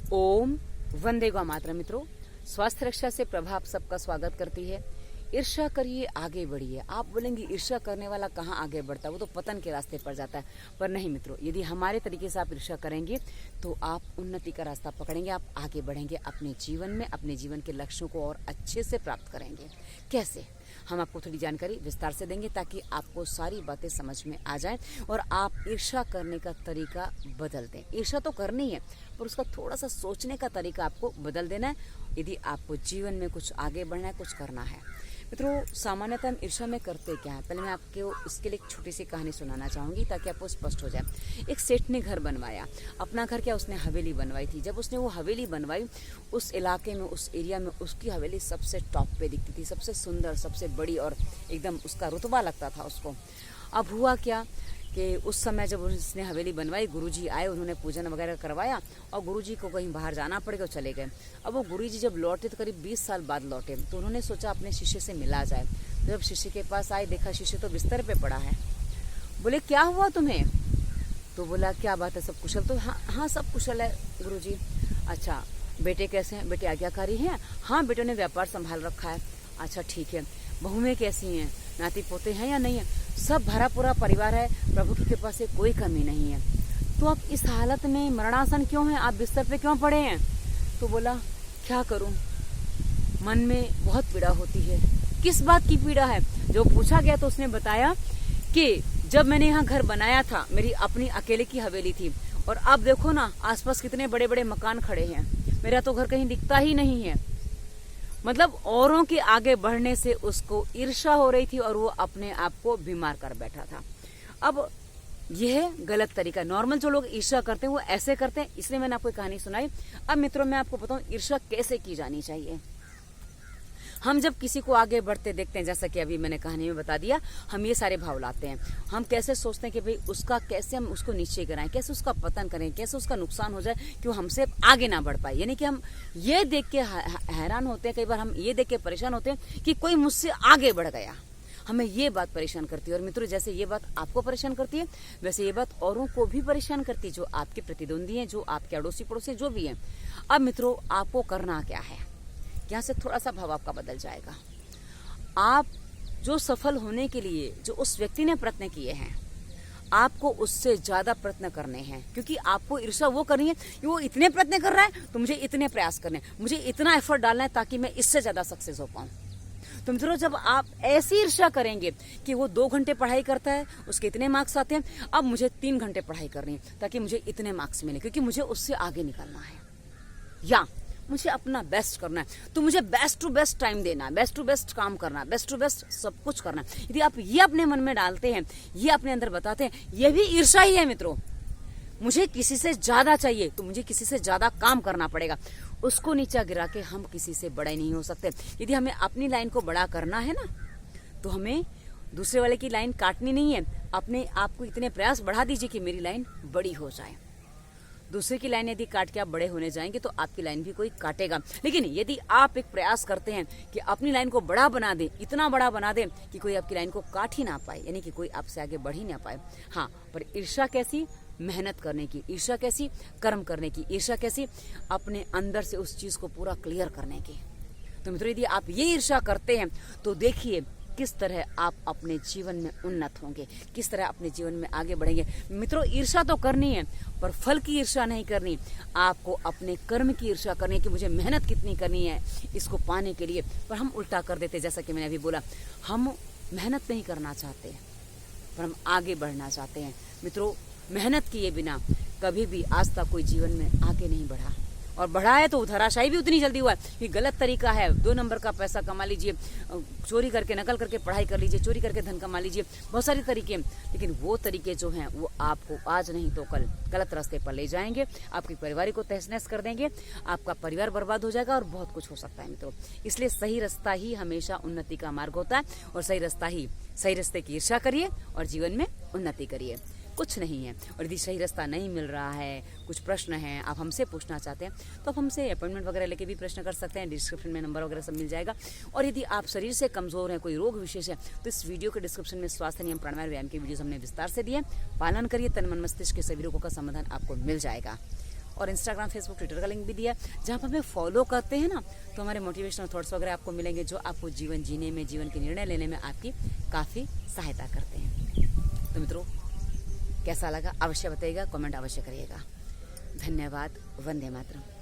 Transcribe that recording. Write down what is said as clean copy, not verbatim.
ओम वंदे गौ मातरम। मित्रों, स्वास्थ्य रक्षा से प्रभा आप सबका स्वागत करती है। ईर्ष्या करिए, आगे बढ़िए। आप बोलेंगे ईर्ष्या करने वाला कहाँ आगे बढ़ता है, वो तो पतन के रास्ते पर जाता है। पर नहीं मित्रों, यदि हमारे तरीके से आप ईर्ष्या करेंगे तो आप उन्नति का रास्ता पकड़ेंगे, आप आगे बढ़ेंगे अपने जीवन में, अपने जीवन के लक्ष्यों को और अच्छे से प्राप्त करेंगे। कैसे, हम आपको थोड़ी जानकारी विस्तार से देंगे ताकि आपको सारी बातें समझ में आ जाए और आप ईर्ष्या करने का तरीका बदल दें। ईर्ष्या तो करनी है, पर उसका थोड़ा सा सोचने का तरीका आपको बदल देना है यदि आपको जीवन में कुछ आगे बढ़ना है, कुछ करना है। मित्रों, सामान्यतः हम ईर्ष्या में करते क्या है, पहले मैं आपको इसके लिए एक छोटी सी कहानी सुनाना चाहूंगी ताकि आपको स्पष्ट हो जाए। एक सेठ ने घर बनवाया, अपना घर क्या, उसने हवेली बनवाई थी। जब उसने वो हवेली बनवाई, उस इलाके में, उस एरिया में उसकी हवेली सबसे टॉप पे दिखती थी, सबसे सुंदर, सबसे बड़ी और एकदम उसका रुतबा लगता था उसको। अब हुआ क्या कि उस समय जब उसने हवेली बनवाई, गुरुजी आए, उन्होंने पूजन वगैरह करवाया और गुरुजी को कहीं बाहर जाना पड़ेगा, चले गए। अब वो गुरुजी जब लौटे तो करीब 20 साल बाद लौटे, तो उन्होंने सोचा अपने शिष्य से मिला जाए। जब शिष्य के पास आए, देखा शिष्य तो बिस्तर पे पड़ा है। बोले, क्या हुआ तुम्हें? तो बोला, क्या बात है, सब कुशल? तो हाँ सब कुशल है गुरुजी। अच्छा, बेटे कैसे हैं? बेटे आज्ञाकारी हैं? हाँ, बेटों ने व्यापार संभाल रखा है। अच्छा ठीक है। बहुएं कैसी हैं? नाती पोते हैं या नहीं है? सब भरा पूरा परिवार है, प्रभु की कृपा से कोई कमी नहीं है। तो आप इस हालत में मरणासन क्यों हैं? आप बिस्तर पे क्यों पड़े हैं? तो बोला, क्या करूं, मन में बहुत पीड़ा होती है। किस बात की पीड़ा है? जो पूछा गया तो उसने बताया कि जब मैंने यहाँ घर बनाया था, मेरी अपनी अकेले की हवेली थी, और अब देखो ना आसपास कितने बड़े बड़े मकान खड़े हैं, मेरा तो घर कहीं दिखता ही नहीं है। मतलब औरों के आगे बढ़ने से उसको ईर्ष्या हो रही थी और वो अपने आप को बीमार कर बैठा था। अब यह गलत तरीका। नॉर्मल जो लोग ईर्ष्या करते हैं वो ऐसे करते हैं, इसलिए मैंने आपको कहानी सुनाई। अब मित्रों, मैं आपको बताऊं ईर्ष्या कैसे की जानी चाहिए। हम जब किसी को आगे बढ़ते देखते हैं, जैसा कि अभी मैंने कहानी में बता दिया, हम ये सारे भाव लाते हैं। हम कैसे सोचते हैं कि भाई उसका कैसे हम उसको नीचे गिराएं, कैसे उसका पतन करें, कैसे उसका नुकसान हो जाए कि वो हमसे आगे ना बढ़ पाए। यानी कि हम ये देख के हैरान होते हैं, कई बार हम ये देख के परेशान होते हैं कि कोई मुझसे आगे बढ़ गया। हमें ये बात परेशान करती है। और मित्रों, जैसे ये बात आपको परेशान करती है, वैसे ये बात औरों को भी परेशान करती है, जो आपके प्रतिद्वंदी हैं, जो आपके अड़ोसी पड़ोसी जो भी हैं। अब मित्रों, आपको करना क्या है, यहाँ से थोड़ा सा भाव आपका बदल जाएगा। आप जो सफल होने के लिए जो उस व्यक्ति ने प्रयत्न किए हैं, आपको उससे ज्यादा प्रयत्न करने हैं। क्योंकि आपको ईर्ष्या वो करनी है कि वो इतने प्रयत्न कर रहा है तो मुझे इतने प्रयास करने हैं, मुझे इतना एफर्ट डालना है ताकि मैं इससे ज्यादा सक्सेस हो पाऊं। तो मित्रों, जब आप ऐसी ईर्ष्या करेंगे कि वो 2 घंटे पढ़ाई करता है, उसके इतने मार्क्स आते हैं, अब मुझे 3 घंटे पढ़ाई करनी है ताकि मुझे इतने मार्क्स मिले, क्योंकि मुझे उससे आगे निकलना है, या मुझे अपना बेस्ट करना है, तो मुझे बेस्ट टू बेस्ट टाइम देना है, बेस्ट टू बेस्ट काम करना है, बेस्ट टू बेस्ट सब कुछ करना है। यदि आप ये अपने मन में डालते हैं, ये अपने अंदर बताते हैं, ये भी ईर्ष्या ही है मित्रों। मुझे किसी से ज्यादा चाहिए तो मुझे किसी से ज्यादा काम करना पड़ेगा। उसको नीचा गिरा के हम किसी से बड़े नहीं हो सकते। यदि हमें अपनी लाइन को बड़ा करना है ना, तो हमें दूसरे वाले की लाइन काटनी नहीं है। अपने आप को इतने प्रयास बढ़ा दीजिए कि मेरी लाइन बड़ी हो जाए। दूसरे की लाइन यदि काट के आप बड़े होने जाएंगे तो आपकी लाइन भी कोई काटेगा। लेकिन यदि आप एक प्रयास करते हैं कि अपनी लाइन को बड़ा बना दें, इतना बड़ा बना दें कि कोई आपकी लाइन को काट ही ना पाए, यानी कि कोई आपसे आगे बढ़ ही ना पाए। हाँ, पर ईर्ष्या कैसी? मेहनत करने की। ईर्ष्या कैसी? कर्म करने की। ईर्ष्या कैसी? अपने अंदर से उस चीज को पूरा क्लियर करने की। तो मित्रों, यदि आप ये ईर्ष्या करते हैं तो देखिए किस तरह आप अपने जीवन में उन्नत होंगे, किस तरह अपने जीवन में आगे बढ़ेंगे। मित्रों, ईर्ष्या तो करनी है, पर फल की ईर्ष्या नहीं करनी। आपको अपने कर्म की ईर्ष्या करनी है कि मुझे मेहनत कितनी करनी है इसको पाने के लिए। पर हम उल्टा कर देते, जैसा कि मैंने अभी बोला, हम मेहनत नहीं करना चाहते पर हम आगे बढ़ना चाहते हैं। मित्रों, मेहनत किए बिना कभी भी आज तक कोई जीवन में आगे नहीं बढ़ा, और बढ़ा है तो धराशायी भी उतनी जल्दी हुआ है कि गलत तरीका है। 2 नंबर का पैसा कमा लीजिए, चोरी करके नकल करके पढ़ाई कर लीजिए, चोरी करके धन कमा लीजिए, बहुत सारे तरीके। लेकिन वो तरीके जो हैं वो आपको आज नहीं तो कल गलत रास्ते पर ले जाएंगे, आपके परिवार को तहस नहस कर देंगे, आपका परिवार बर्बाद हो जाएगा और बहुत कुछ हो सकता है मित्रों। इसलिए सही रास्ता ही हमेशा उन्नति का मार्ग होता है, और सही रास्ते की ईर्ष्या करिए और जीवन में उन्नति करिए। कुछ नहीं है। और यदि सही रास्ता नहीं मिल रहा है, कुछ प्रश्न हैं, आप हमसे पूछना चाहते हैं, तो आप हमसे अपॉइंटमेंट वगैरह लेके भी प्रश्न कर सकते हैं। डिस्क्रिप्शन में नंबर वगैरह सब मिल जाएगा। और यदि आप शरीर से कमजोर हैं, कोई रोग विशेष है, तो इस वीडियो के डिस्क्रिप्शन में स्वास्थ्य नियम प्राणायाम व्यायाम के वीडियोस हमने विस्तार से दिए। पालन करिए, तन मन मस्तिष्क के सभी रोगों का समाधान आपको मिल जाएगा। और इंस्टाग्राम, फेसबुक, ट्विटर का लिंक भी दिया है, जहाँ पर हमें फॉलो करते हैं ना तो हमारे मोटिवेशनल थॉट्स वगैरह आपको मिलेंगे, जो आपको जीवन जीने में, जीवन के निर्णय लेने में आपकी काफ़ी सहायता करते हैं। तो मित्रों, कैसा लगा अवश्य बताइएगा, कमेंट अवश्य करिएगा। धन्यवाद। वंदे मातरम।